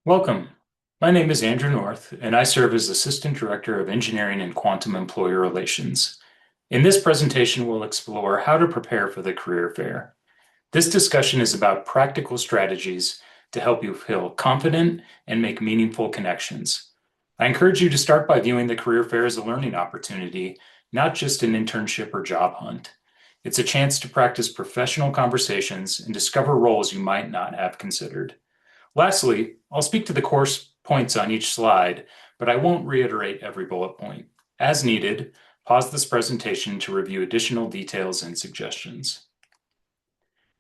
Welcome. My name is Andrew North, and I serve as Assistant Director of Engineering and Quantum Employer Relations. In this presentation, we'll explore how to prepare for the career fair. This discussion is about practical strategies to help you feel confident and make meaningful connections. I encourage you to start by viewing the career fair as a learning opportunity, not just an internship or job hunt. It's a chance to practice professional conversations and discover roles you might not have considered. Lastly, I'll speak to the course points on each slide, but I won't reiterate every bullet point. As needed, pause this presentation to review additional details and suggestions.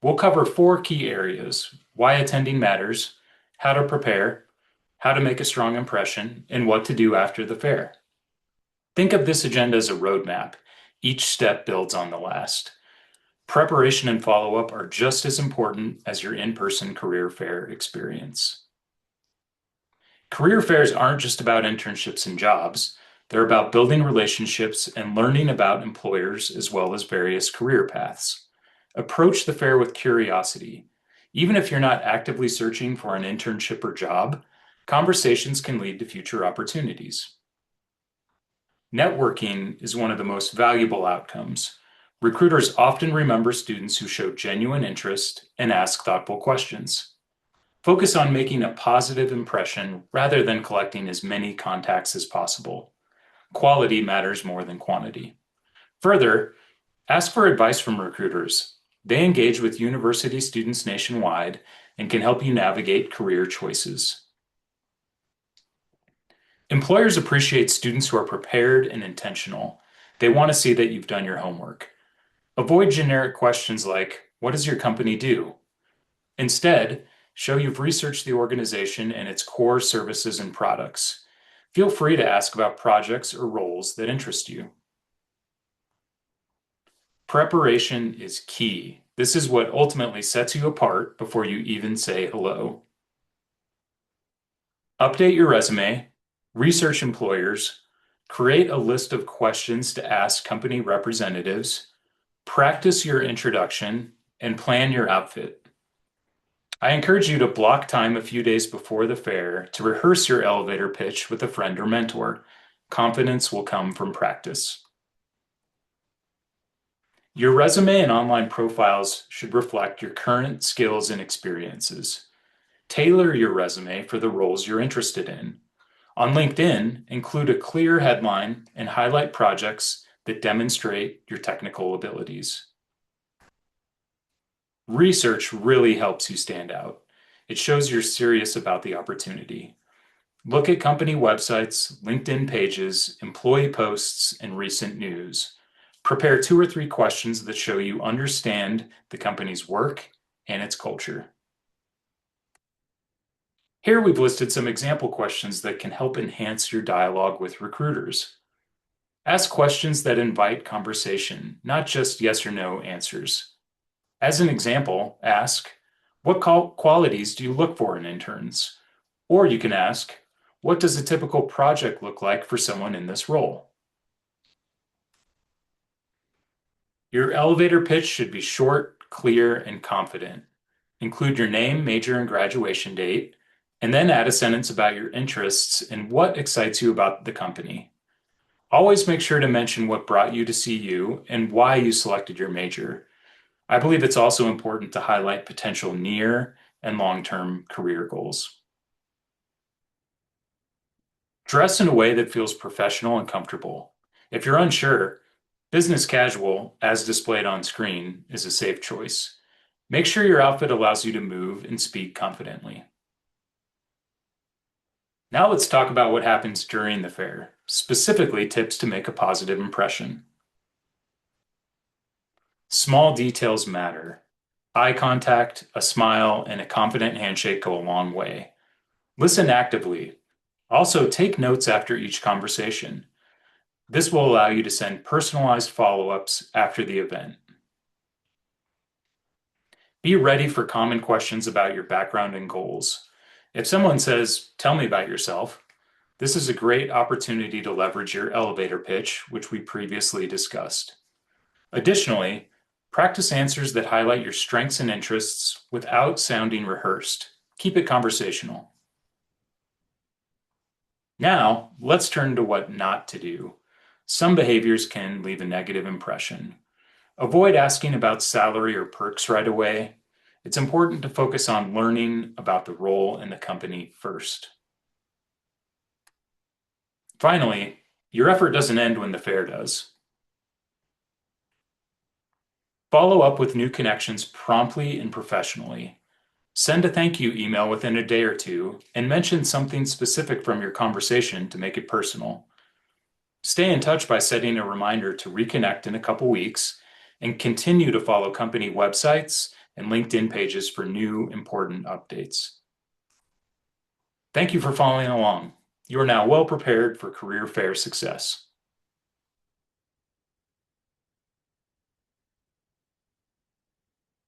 We'll cover 4 key areas: why attending matters, how to prepare, how to make a strong impression, and what to do after the fair. Think of this agenda as a roadmap. Each step builds on the last. Preparation and follow-up are just as important as your in-person career fair experience. Career fairs aren't just about internships and jobs. They're about building relationships and learning about employers as well as various career paths. Approach the fair with curiosity. Even if you're not actively searching for an internship or job, conversations can lead to future opportunities. Networking is one of the most valuable outcomes. Recruiters often remember students who show genuine interest and ask thoughtful questions. Focus on making a positive impression rather than collecting as many contacts as possible. Quality matters more than quantity. Further, ask for advice from recruiters. They engage with university students nationwide and can help you navigate career choices. Employers appreciate students who are prepared and intentional. They want to see that you've done your homework. Avoid generic questions like, "What does your company do?" Instead, show you've researched the organization and its core services and products. Feel free to ask about projects or roles that interest you. Preparation is key. This is what ultimately sets you apart before you even say hello. Update your resume, research employers, create a list of questions to ask company representatives, practice your introduction, and plan your outfit. I encourage you to block time a few days before the fair to rehearse your elevator pitch with a friend or mentor. Confidence will come from practice. Your resume and online profiles should reflect your current skills and experiences. Tailor your resume for the roles you're interested in. On LinkedIn, include a clear headline and highlight projects that demonstrate your technical abilities. Research really helps you stand out. It shows you're serious about the opportunity. Look at company websites, LinkedIn pages, employee posts, and recent news. Prepare 2 or 3 questions that show you understand the company's work and its culture. Here we've listed some example questions that can help enhance your dialogue with recruiters. Ask questions that invite conversation, not just yes or no answers. As an example, ask, "What qualities do you look for in interns?" Or you can ask, "What does a typical project look like for someone in this role?" Your elevator pitch should be short, clear, and confident. Include your name, major, and graduation date, and then add a sentence about your interests and what excites you about the company. Always make sure to mention what brought you to CU and why you selected your major. I believe it's also important to highlight potential near and long-term career goals. Dress in a way that feels professional and comfortable. If you're unsure, business casual, as displayed on screen, is a safe choice. Make sure your outfit allows you to move and speak confidently. Now let's talk about what happens during the fair, specifically tips to make a positive impression. Small details matter. Eye contact, a smile, and a confident handshake go a long way. Listen actively. Also, take notes after each conversation. This will allow you to send personalized follow-ups after the event. Be ready for common questions about your background and goals. If someone says, "Tell me about yourself," this is a great opportunity to leverage your elevator pitch, which we previously discussed. Additionally, practice answers that highlight your strengths and interests without sounding rehearsed. Keep it conversational. Now, let's turn to what not to do. Some behaviors can leave a negative impression. Avoid asking about salary or perks right away. It's important to focus on learning about the role in the company first. Finally, your effort doesn't end when the fair does. Follow up with new connections promptly and professionally. Send a thank you email within a day or two and mention something specific from your conversation to make it personal. Stay in touch by setting a reminder to reconnect in a couple weeks and continue to follow company websites and LinkedIn pages for new important updates. Thank you for following along. You are now well prepared for career fair success.